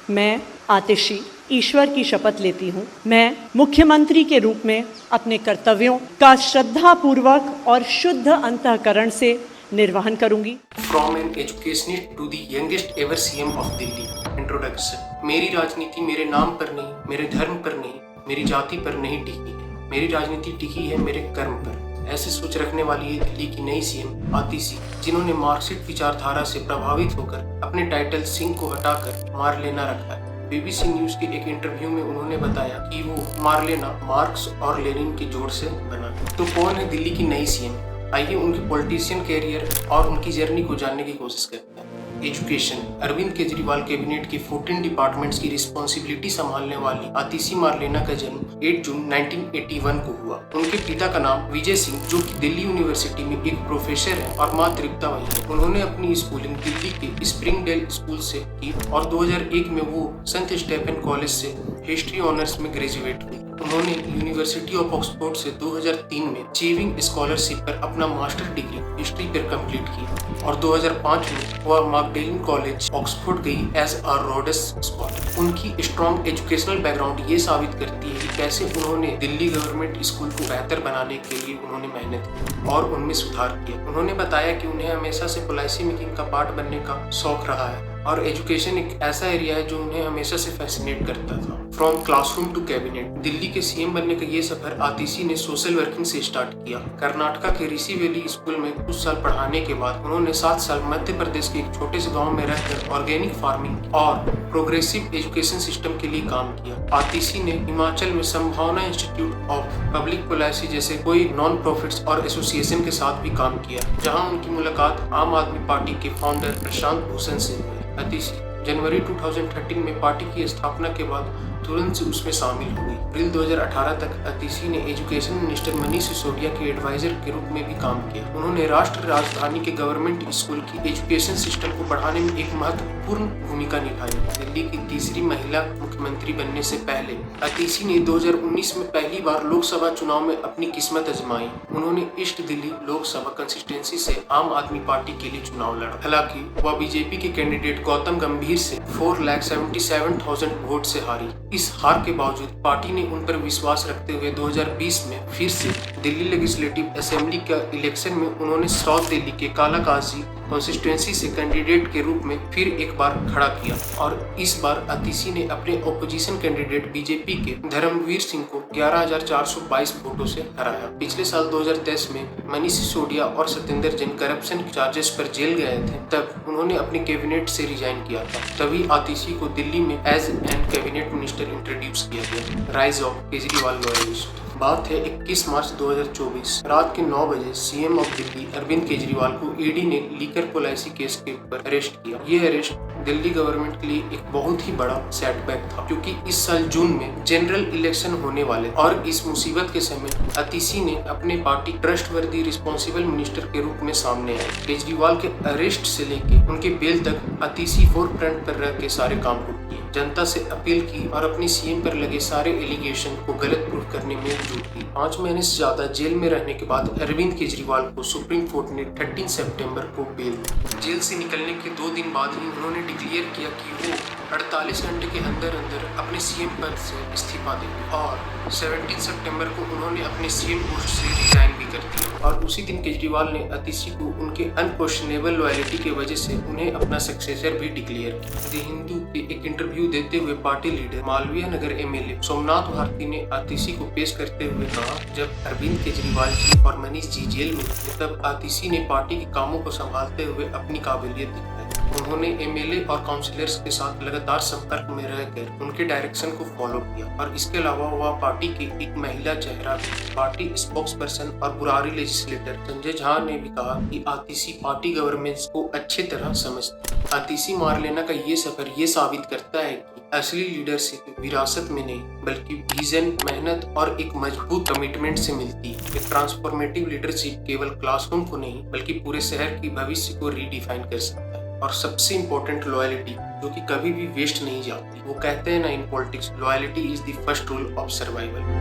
मैं आतिशी ईश्वर की शपथ लेती हूँ। मैं मुख्यमंत्री के रूप में अपने कर्तव्यों का श्रद्धापूर्वक और शुद्ध अंतःकरण से निर्वहन करूंगी। From an educationist to the youngest ever CM of Delhi. Introduction. मेरी राजनीति मेरे नाम पर नहीं, मेरे धर्म पर नहीं, मेरी जाति पर नहीं टिकी है। मेरी राजनीति टिकी है मेरे कर्म पर। ऐसे सोच रखने वाली है दिल्ली की नई सीएम आतिशी, जिन्होंने मार्क्सिस्ट विचारधारा से प्रभावित होकर अपने टाइटल सिंह को हटाकर मारलेना रखा है। BBC न्यूज के एक इंटरव्यू में उन्होंने बताया कि वो मारलेना मार्क्स और लेनिन के जोड़ से बना। तो कौन है दिल्ली की नई सीएम? आइए उनके पॉलिटिशियन कैरियर और उनकी जर्नी को जानने की कोशिश करते हैं। एजुकेशन। अरविंद केजरीवाल कैबिनेट के 14 डिपार्टमेंट्स की रिस्पॉन्सिबिलिटी संभालने वाली आतिशी मारलेना का जन्म 8 जून 1981 को हुआ। उनके पिता का नाम विजय सिंह, जो कि दिल्ली यूनिवर्सिटी में एक प्रोफेसर है, और माँ तृप्ता वही है। उन्होंने अपनी स्कूलिंग दिल्ली के स्प्रिंगडेल स्कूल से की और 2001 में वो संत स्टेफन कॉलेज से हिस्ट्री ऑनर्स में ग्रेजुएट हुई। उन्होंने यूनिवर्सिटी ऑफ ऑक्सफोर्ड से 2003 में अचीविंग स्कॉलरशिप पर अपना मास्टर डिग्री हिस्ट्री पर कंप्लीट की और 2005 में वह मैगडेलन कॉलेज ऑक्सफोर्ड गई एज अ रोडस स्कॉलर। उनकी स्ट्रॉन्ग एजुकेशनल बैकग्राउंड ये साबित करती है कि कैसे उन्होंने दिल्ली गवर्नमेंट स्कूल को बेहतर बनाने के लिए उन्होंने मेहनत की और उनमें सुधार किया। उन्होंने बताया कि उन्हें हमेशा से पॉलिसी मेकिंग का पार्ट बनने का शौक रहा है और एजुकेशन एक ऐसा एरिया है जो उन्हें हमेशा से फैसिनेट करता था। From classroom to cabinet. Delhi के सीएम बनने का ये सफर आतिशी ने सोशल वर्किंग से स्टार्ट किया। कर्नाटका के ऋषि वैली स्कूल में कुछ साल पढ़ाने के बाद उन्होंने 7 साल मध्य प्रदेश के एक छोटे से गांव में रहकर ऑर्गेनिक फार्मिंग और प्रोग्रेसिव एजुकेशन सिस्टम के लिए काम किया। आतिशी ने हिमाचल में संभावना इंस्टीट्यूट ऑफ पब्लिक पॉलिसी जैसे कोई नॉन प्रॉफिट्स और एसोसिएशन के साथ भी काम किया, जहाँ उनकी मुलाकात आम आदमी पार्टी के फाउंडर प्रशांत भूषण से हुई। आतिशी जनवरी 2013 में पार्टी की स्थापना के बाद तुरंत से उसमें शामिल हुई। अप्रैल 2018 तक आतिशी ने एजुकेशन मिनिस्टर मनीष सिसोदिया के एडवाइजर के रूप में भी काम किया। उन्होंने राष्ट्र राजधानी के गवर्नमेंट स्कूल की एजुकेशन सिस्टम को बढ़ाने में एक महत्वपूर्ण भूमिका निभाई। दिल्ली की तीसरी महिला मुख्यमंत्री बनने से पहले आतिशी ने 2019 में पहली बार लोकसभा चुनाव में अपनी किस्मत आजमाई। उन्होंने ईस्ट दिल्ली लोकसभा कंस्टिट्यूंसी से आम आदमी पार्टी के लिए चुनाव लड़ा। हालांकि वह बीजेपी के कैंडिडेट गौतम गंभीर से 4,77,000 वोट से हारी। इस हार के बावजूद पार्टी ने उन पर विश्वास रखते हुए 2020 में फिर से दिल्ली लेजिस्लेटिव असेंबली का इलेक्शन में उन्होंने साउथ दिल्ली के कालाकाजी कॉन्स्टिट्यूंसी से कैंडिडेट के रूप में फिर एक बार खड़ा किया और इस बार आतिशी ने अपने ओपोजिशन कैंडिडेट बीजेपी के धर्मवीर सिंह को 11,422 वोटों से हराया। पिछले साल 2023 में मनीष सिसोदिया और सत्येंद्र जैन करप्शन चार्जेस पर जेल गए थे, तब उन्होंने अपने कैबिनेट से रिजाइन किया था। तभी आतिशी को दिल्ली में as an cabinet minister introduce किया गया। Rise of Kejriwal loyalist. बात है 21 मार्च 2024 रात के 9 बजे सीएम ऑफ दिल्ली अरविंद केजरीवाल को ईडी ने लीकर पॉलिसी केस के ऊपर अरेस्ट किया। ये अरेस्ट दिल्ली गवर्नमेंट के लिए एक बहुत ही बड़ा सेटबैक था, क्योंकि इस साल जून में जनरल इलेक्शन होने वाले और इस मुसीबत के समय आतिशी ने अपने पार्टी ट्रस्टवर्दी रिस्पॉन्सिबल मिनिस्टर के रूप में सामने आए। केजरीवाल के अरेस्ट से लेके उनके बेल तक आतिशी फोरफ्रंट पर रह के सारे काम को किए, जनता से अपील की और अपनी सीएम पर लगे सारे एलिगेशन को गलत प्रूफ करने में जुट गई। 5 महीने से ज्यादा जेल में रहने के बाद अरविंद केजरीवाल को सुप्रीम कोर्ट ने 13 सितंबर को बेल दी। जेल से निकलने के 2 दिन बाद ही उन्होंने डिक्लेयर किया कि वो 48 घंटे के अंदर अपने सीएम पद से इस्तीफा देंगे और 17 सितंबर को उन्होंने अपने सीएम पोस्ट से रिजाइन भी कर दिया। और उसी दिन केजरीवाल ने आतिशी को उनके अनक्वेश्चनेबल लॉयल्टी की वजह से उन्हें अपना सक्सेसर भी डिक्लेयर किया। द हिंदू के एक इंटरव्यू देते हुए party leader Malviya Nagar MLA Somnath Bharti ने आतिशी को पेश करते हुए कहा, जब अरविंद केजरीवाल जी और मनीष जी जेल में थे तब आतिशी ने पार्टी के कामों को संभालते हुए अपनी काबिलियत दिखाई। उन्होंने एमएलए और काउंसिलर्स के साथ लगातार संपर्क में रहकर उनके डायरेक्शन को फॉलो किया और इसके अलावा वह पार्टी की एक महिला चेहरा भी। पार्टी स्पोक्स पर्सन और बुरारी लेजिस्लेटर संजय झा ने भी कहा कि आतिशी पार्टी गवर्नेंस को अच्छी तरह समझती है। आतिशी मारलेना का ये सफर ये साबित करता है कि असली लीडरशिप विरासत में नहीं बल्कि विजन, मेहनत और एक मजबूत कमिटमेंट से मिलती है। एक ट्रांसफॉर्मेटिव लीडरशिप केवल क्लासरूम को नहीं बल्कि पूरे शहर की भविष्य को रीडिफाइन कर सकता है। और सबसे इम्पोर्टेंट लॉयल्टी, जो कि कभी भी वेस्ट नहीं जाती। वो कहते हैं ना in politics, loyalty is the first rule of survival.